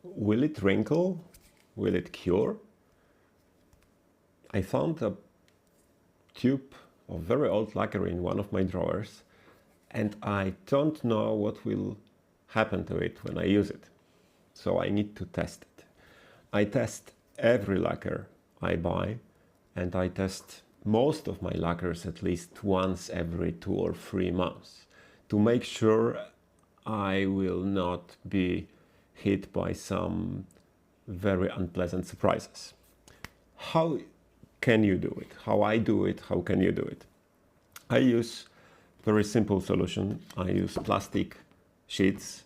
Will it wrinkle? Will it cure? I found a tube of very old lacquer in one of my drawers, and I don't know what will happen to it when I use it. So I need to test it. I test every lacquer I buy, and I test most of my lacquers at least once every 2 or 3 months to make sure I will not be hit by some very unpleasant surprises. How can you do it? How I do it? How can you do it? I use very simple solution. I use plastic sheets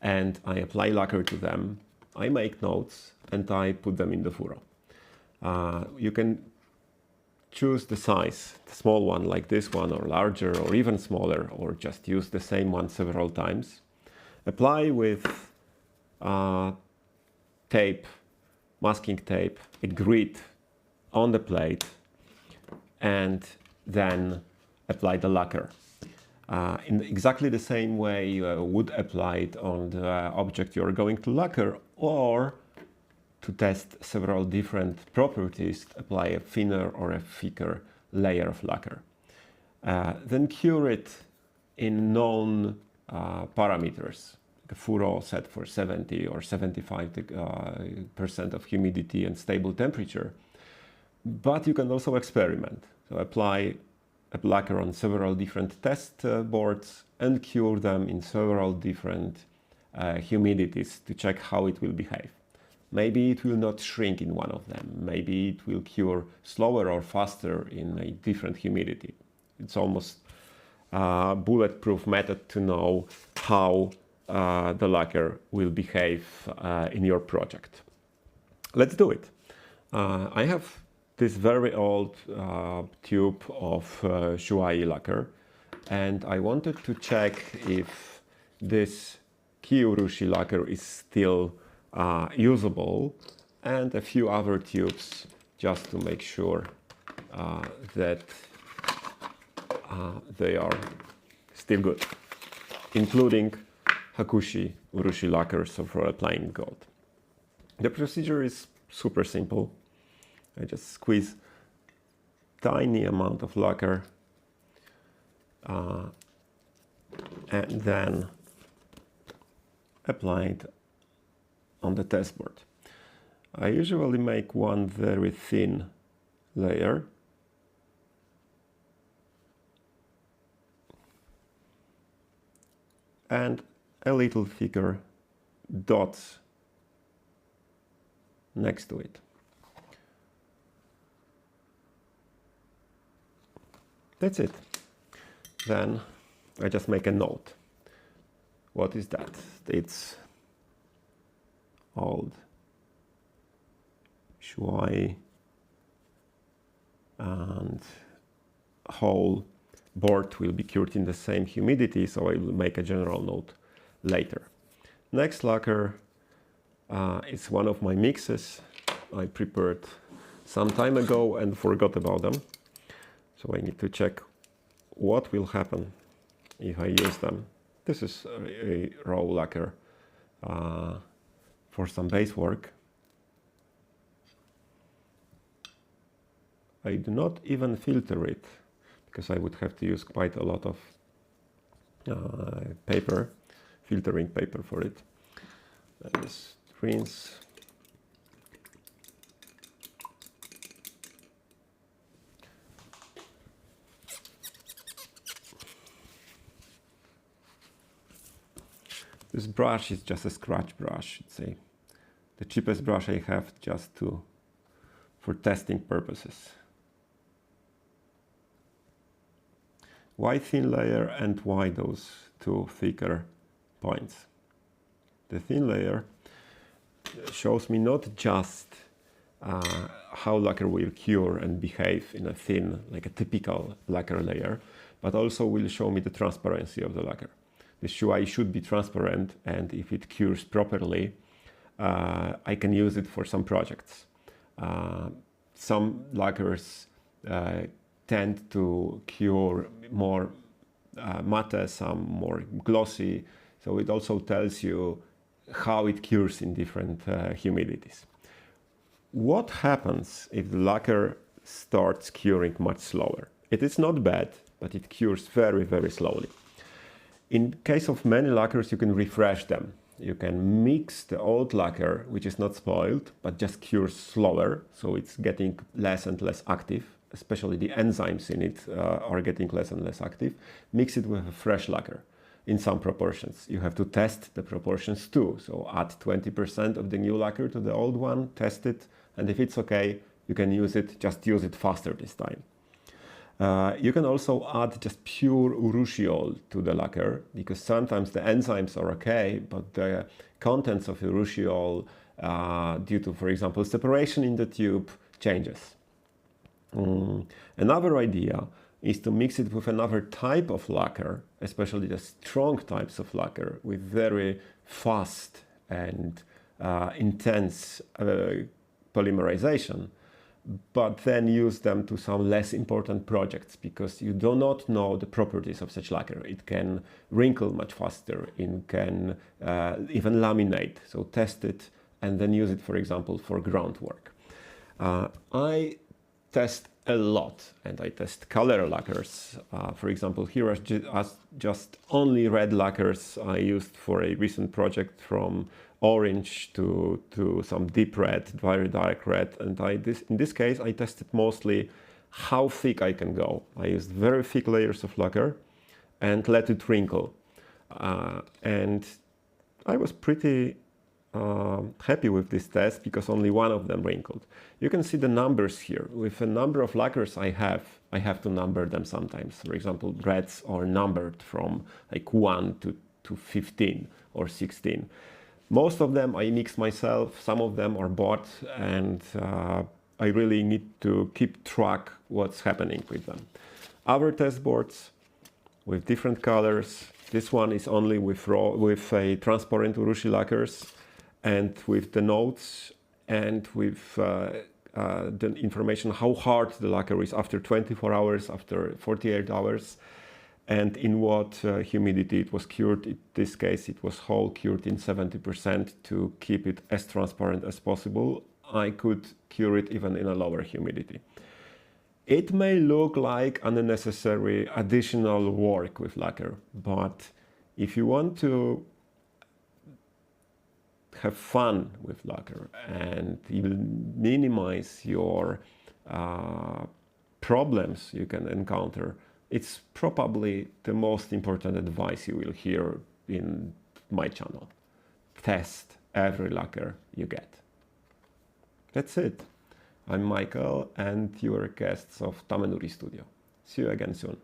and I apply lacquer to them. I make notes and I put them in the furo. You can choose the size, the small one like this one, or larger, or even smaller, or just use the same one several times. Apply with tape, masking tape, a grid on the plate, and then apply the lacquer. In exactly the same way you would apply it on the object you're going to lacquer, or to test several different properties, apply a thinner or a thicker layer of lacquer. Then cure it in known parameters. The furo set for 70 or 75% of humidity and stable temperature. But you can also experiment. So apply a lacquer on several different test boards and cure them in several different humidities to check how it will behave. Maybe it will not shrink in one of them. Maybe it will cure slower or faster in a different humidity. It's almost a bulletproof method to know how the lacquer will behave in your project. Let's do it. I have this very old tube of Shuai lacquer, and I wanted to check if this Urushi lacquer is still usable, and a few other tubes just to make sure that they are still good, including Hakushi Urushi lacquers for applying gold. The procedure is super simple. I just squeeze tiny amount of lacquer and then apply it on the test board. I usually make one very thin layer and a little thicker dots next to it. That's it. Then I just make a note. What is that? It's old Shuai, and whole board will be cured in the same humidity, so I will make a general note later. Next lacquer is one of my mixes I prepared some time ago and forgot about them. So I need to check what will happen if I use them. This is a raw lacquer for some base work. I do not even filter it because I would have to use quite a lot of paper, filtering paper for it. Just rinse. This brush is just a scratch brush. It's the cheapest brush I have just for testing purposes. Why thin layer and why those two thicker points? The thin layer shows me not just how lacquer will cure and behave in a thin, like a typical lacquer layer, but also will show me the transparency of the lacquer. The Shuai should be transparent, and if it cures properly, I can use it for some projects. Some lacquers tend to cure more matte, some more glossy, so it also tells you how it cures in different humidities. What happens if the lacquer starts curing much slower? It is not bad, but it cures very, very slowly. In case of many lacquers, you can refresh them. You can mix the old lacquer, which is not spoiled, but just cures slower, so it's getting less and less active, especially the enzymes in it are getting less and less active. Mix it with a fresh lacquer in some proportions. You have to test the proportions too, so add 20% of the new lacquer to the old one, test it, and if it's okay, you can use it, just use it faster this time. You can also add just pure urushiol to the lacquer, because sometimes the enzymes are okay, but the contents of urushiol, due to, for example, separation in the tube, changes. Another idea is to mix it with another type of lacquer, especially the strong types of lacquer with very fast and intense polymerization, but then use them to some less important projects, because you do not know the properties of such lacquer. It can wrinkle much faster, it can even laminate, so test it and then use it, for example, for groundwork. I test a lot, and I test color lacquers. For example, here are just only red lacquers I used for a recent project, from orange to some deep red, very dark red. And in this case, I tested mostly how thick I can go. I used very thick layers of lacquer and let it wrinkle. And I was pretty happy with this test, because only one of them wrinkled. You can see the numbers here. With a number of lacquers I have to number them sometimes. For example, reds are numbered from like 1 to 15 or 16. Most of them I mix myself, some of them are bought, and I really need to keep track what's happening with them. Other test boards with different colors. This one is only with a transparent Urushi lacquers, and with the notes and with the information how hard the lacquer is after 24 hours, after 48 hours, and in what humidity it was cured. In this case, it was whole cured in 70% to keep it as transparent as possible. I could cure it even in a lower humidity. It may look like unnecessary additional work with lacquer, but if you want to have fun with lacquer and you will minimize your problems you can encounter, it's probably the most important advice you will hear in my channel. Test every lacquer you get. That's it. I'm Michael, and you are guests of Tamenuri Studio. See you again soon.